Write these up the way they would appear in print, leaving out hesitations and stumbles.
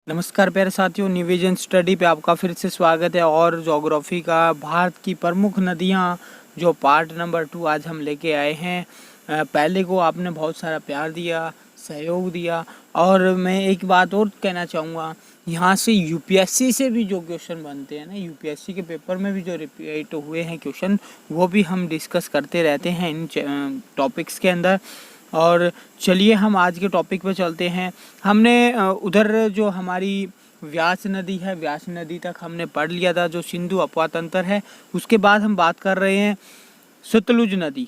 नमस्कार प्यारे साथियों, निवेजन स्टडी पे आपका फिर से स्वागत है। और ज्योग्राफी का भारत की प्रमुख नदियां जो पार्ट नंबर 2 आज हम लेके आए हैं। पहले को आपने बहुत सारा प्यार दिया, सहयोग दिया। और मैं एक बात और कहना चाहूँगा, यहाँ से यूपीएससी से भी जो क्वेश्चन बनते हैं ना, यूपीएससी के पेपर में भी जो रिपीट हुए हैं क्वेश्चन, वो भी हम डिस्कस करते रहते हैं इन टॉपिक्स के अंदर। और चलिए हम आज के टॉपिक पे चलते हैं। हमने उधर जो हमारी व्यास नदी है, व्यास नदी तक हमने पढ़ लिया था, जो सिंधु अपवा तंत्र है। उसके बाद हम बात कर रहे हैं सतलुज नदी।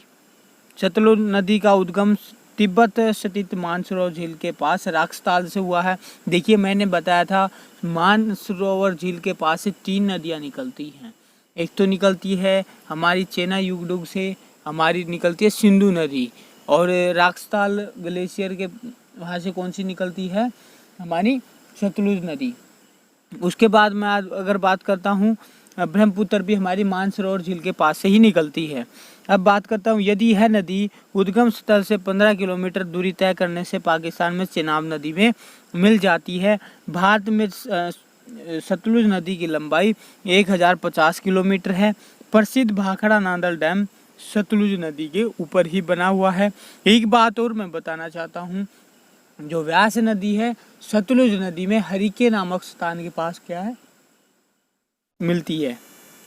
सतलुज नदी का उद्गम तिब्बत स्थित मानसरोवर झील के पास राक्सताल से हुआ है। देखिए, मैंने बताया था मानसरोवर झील के पास से 3 नदियाँ निकलती हैं। एक तो निकलती है हमारी चेनाब युगडुग से, हमारी निकलती है सिंधु नदी। और राक्सताल ग्लेशियर के वहाँ से कौन सी निकलती है? हमारी सतलुज नदी। उसके बाद मैं अगर बात करता हूँ, ब्रह्मपुत्र भी हमारी मानसरोवर झील के पास से ही निकलती है। अब बात करता हूँ, यदि यह नदी उद्गम स्थल से 15 किलोमीटर दूरी तय करने से पाकिस्तान में चेनाब नदी में मिल जाती है। भारत में सतलुज नदी की लंबाई 1050 किलोमीटर है। प्रसिद्ध भाखड़ा नांदल डैम सतलुज नदी के ऊपर ही बना हुआ है। एक बात और मैं बताना चाहता हूँ, जो व्यास नदी है सतलुज नदी में हरिके नामक स्थान के पास क्या है? मिलती है।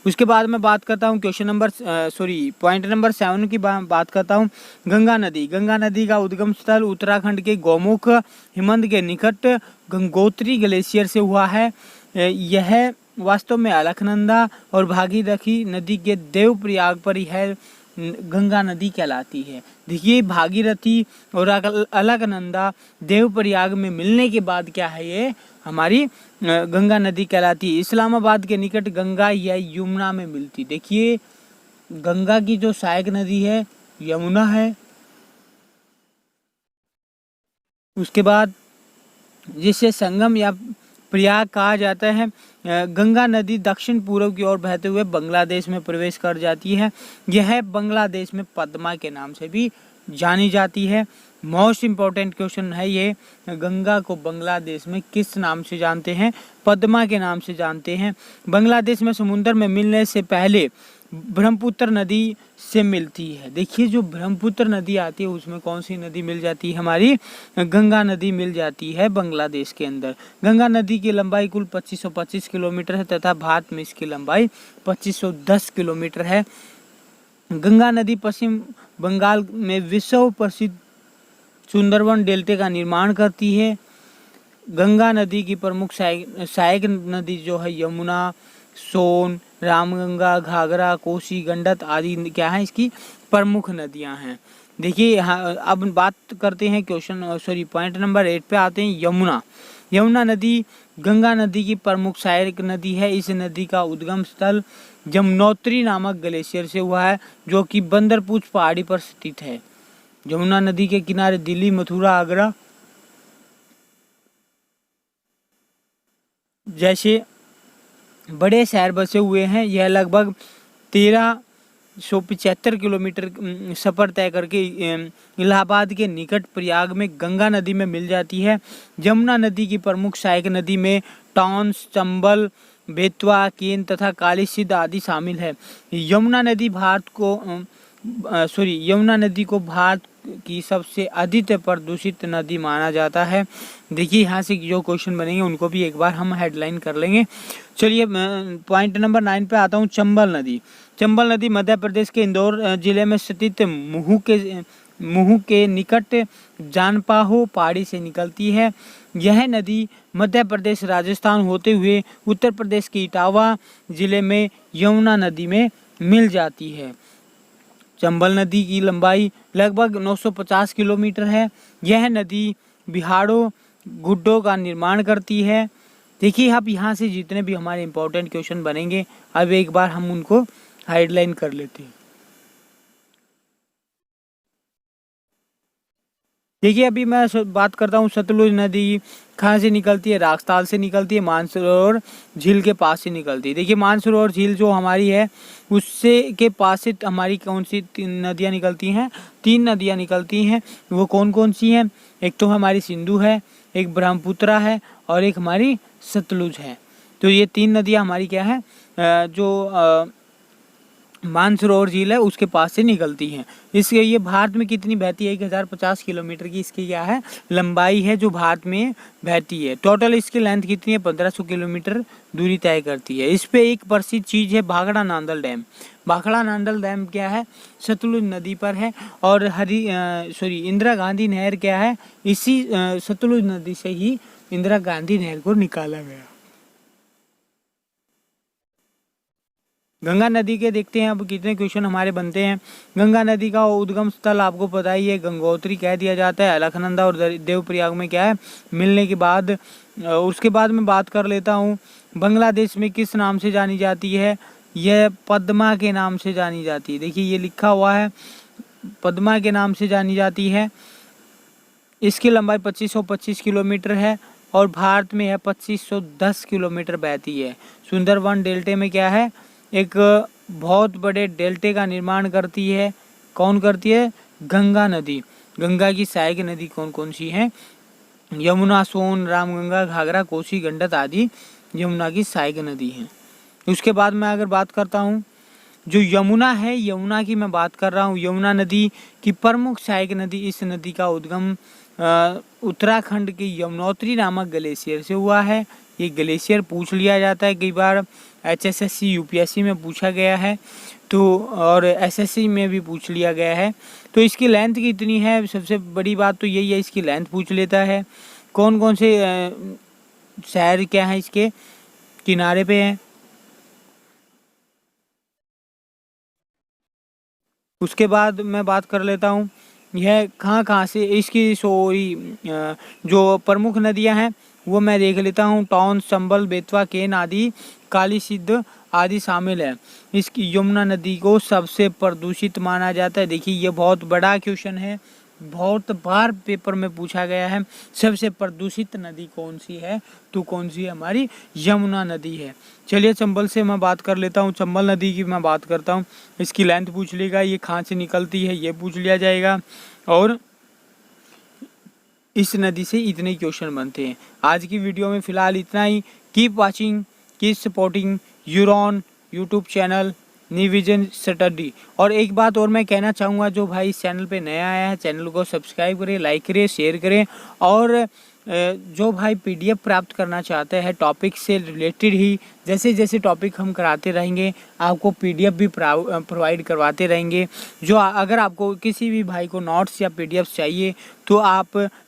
उसके बाद मैं बात करता हूँ पॉइंट नंबर 7 की बात करता हूँ। गंगा नदी। गंगा नदी का उद्गम स्थल उत्तराखंड के गौमुख हिमंद के निकट गंगोत्री ग्लेशियर से हुआ है। यह वास्तव में अलकनंदा और भागीरथी नदी के देवप्रयाग पर यह गंगा नदी कहलाती है। देखिए, भागीरथी और अलकनंदा देवप्रयाग में मिलने के बाद क्या है, ये हमारी गंगा नदी कहलाती है। इस्लामाबाद के निकट गंगा या यमुना में मिलती। देखिए, गंगा की जो सहायक नदी है यमुना है। उसके बाद जिसे संगम या प्रयाग कहा जाता है। गंगा नदी दक्षिण पूर्व की ओर बहते हुए बांग्लादेश में प्रवेश कर जाती है। यह बांग्लादेश में पद्मा के नाम से भी जानी जाती है। मोस्ट इम्पोर्टेंट क्वेश्चन है ये, गंगा को बांग्लादेश में किस नाम से जानते हैं? पद्मा के नाम से जानते हैं। बांग्लादेश में समुद्र में मिलने से पहले ब्रह्मपुत्र नदी से मिलती है। देखिए, जो ब्रह्मपुत्र नदी आती है उसमें कौन सी नदी मिल जाती है? हमारी गंगा नदी मिल जाती है बांग्लादेश के अंदर। गंगा नदी की लंबाई कुल 2525 किलोमीटर है तथा भारत में इसकी लंबाई 2510 किलोमीटर है। गंगा नदी पश्चिम बंगाल में विश्व प्रसिद्ध सुंदरवन डेल्टा का निर्माण करती है। गंगा नदी की प्रमुख सहायक नदी जो है यमुना, सोन, रामगंगा, घाघरा, कोसी, गंडक आदि क्या है इसकी प्रमुख नदियां हैं। देखिए, यहाँ अब बात करते हैं पॉइंट नंबर 8 पे आते हैं। यमुना। यमुना नदी गंगा नदी की प्रमुख सहायक नदी है। इस नदी का उद्गम स्थल यमुनोत्री नामक ग्लेशियर से हुआ है, जो कि बंदरपूछ पहाड़ी पर स्थित है। यमुना नदी के किनारे दिल्ली, मथुरा, आगरा जैसे बड़े शहर बसे हुए हैं। यह लगभग 1375 किलोमीटर सफ़र तय करके इलाहाबाद के निकट प्रयाग में गंगा नदी में मिल जाती है। यमुना नदी की प्रमुख सहायक नदी में टॉन्स, चंबल, बेतवा, केन तथा काली सिंध आदि शामिल है। यमुना नदी को भारत की सबसे अधिक प्रदूषित नदी माना जाता है। देखिए, यहाँ से जो क्वेश्चन बनेंगे उनको भी एक बार हम हेडलाइन कर लेंगे। चलिए, पॉइंट नंबर 9 पे आता हूँ। चंबल नदी। चंबल नदी मध्य प्रदेश के इंदौर जिले में स्थित मुहू के निकट जानपाहो पहाड़ी से निकलती है। यह नदी मध्य प्रदेश, राजस्थान होते हुए उत्तर प्रदेश के इटावा जिले में यमुना नदी में मिल जाती है। चंबल नदी की लंबाई लगभग 950 किलोमीटर है। यह नदी बिहाड़ों, गुड्डों का निर्माण करती है। देखिए, अब यहाँ से जितने भी हमारे इम्पोर्टेंट क्वेश्चन बनेंगे, अब एक बार हम उनको हाइडलाइन कर लेते हैं। देखिए, अभी मैं बात करता हूँ सतलुज नदी कहाँ से निकलती है? राक्सताल से निकलती है, मानसरोवर झील के पास से निकलती है। देखिए, मानसरोवर झील जो हमारी है उससे के पास से हमारी कौन सी 3 नदियाँ निकलती हैं? 3 नदियाँ निकलती हैं। वो कौन कौन सी हैं? एक तो हमारी सिंधु है, एक ब्रह्मपुत्रा है और एक हमारी सतलुज है। तो ये 3 नदियाँ हमारी क्या है, जो मानसरोवर झील है उसके पास से निकलती हैं। इसके ये भारत में कितनी बहती है, 1050 किलोमीटर की इसकी क्या है लंबाई है जो भारत में बहती है। टोटल इसकी लेंथ कितनी है, 1500 किलोमीटर दूरी तय करती है। इस पे एक प्रसिद्ध चीज़ है भाखड़ा नांदल डैम। भाखड़ा नांदल डैम क्या है, सतलुज नदी पर है और इंदिरा गांधी नहर क्या है, इसी सतलुज नदी से ही इंदिरा गांधी नहर को निकाला गया। गंगा नदी के देखते हैं अब कितने क्वेश्चन हमारे बनते हैं। गंगा नदी का उद्गम स्थल आपको पता ही है, गंगोत्री कह दिया जाता है। अलकनंदा और देवप्रयाग में क्या है मिलने के बाद, उसके बाद मैं बात कर लेता हूँ बांग्लादेश में किस नाम से जानी जाती है, यह पद्मा के नाम से जानी जाती है। देखिए ये लिखा हुआ है, पद्मा के नाम से जानी जाती है। इसकी लंबाई 2525 किलोमीटर है और भारत में है 2510 किलोमीटर बहती है। सुंदरवन डेल्टे में क्या है, एक बहुत बड़े डेल्टे का निर्माण करती है। कौन करती है, गंगा नदी। गंगा की सहायक नदी कौन कौन सी हैं, यमुना, सोन, रामगंगा, घाघरा, कोसी, गंडक आदि यमुना की सहायक नदी हैं। उसके बाद मैं अगर बात करता हूँ जो यमुना है, यमुना की मैं बात कर रहा हूँ। यमुना नदी की प्रमुख सहायक नदी, इस नदी का उद्गम उत्तराखंड के यमुनोत्री नामक ग्लेशियर से हुआ है। ये ग्लेशियर पूछ लिया जाता है कई बार, HSSC UPSC में पूछा गया है तो, और SSC में भी पूछ लिया गया है। तो इसकी लेंथ कितनी है, सबसे बड़ी बात तो यही है, इसकी लेंथ पूछ लेता है। कौन कौन से शहर क्या है इसके किनारे पे हैं। उसके बाद मैं बात कर लेता हूँ यह कहाँ से इसकी जो प्रमुख नदियाँ हैं वो मैं देख लेता हूँ। टॉन्स, चंबल, बेतवा, केन आदि, काली सिंध आदि शामिल है। इसकी यमुना नदी को सबसे प्रदूषित माना जाता है। देखिए ये बहुत बड़ा क्वेश्चन है, बहुत बार पेपर में पूछा गया है। सबसे प्रदूषित नदी कौन सी है, तो कौन सी है, हमारी यमुना नदी है। चलिए चंबल से मैं बात कर लेता हूँ। चंबल नदी की मैं बात करता हूँ। इसकी लेंथ पूछ लेगा, ये कहाँ से निकलती है ये पूछ लिया जाएगा, और इस नदी से इतने क्वेश्चन बनते हैं। आज की वीडियो में फ़िलहाल इतना ही। Keep watching, keep supporting your own YouTube channel निविजन स्टडी। और एक बात और मैं कहना चाहूँगा, जो भाई इस चैनल पे नया आया है चैनल को सब्सक्राइब करें, लाइक करें, शेयर करें। और जो भाई PDF प्राप्त करना चाहते हैं टॉपिक से रिलेटेड ही, जैसे जैसे टॉपिक हम कराते रहेंगे आपको PDF भी प्रोवाइड करवाते रहेंगे। जो अगर आपको किसी भी भाई को नोट्स या PDF चाहिए तो आप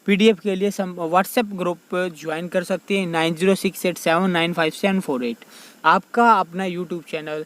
PDF के लिए व्हाट्सएप ग्रुप ज्वाइन कर सकते हैं 9068795748। आपका अपना YouTube चैनल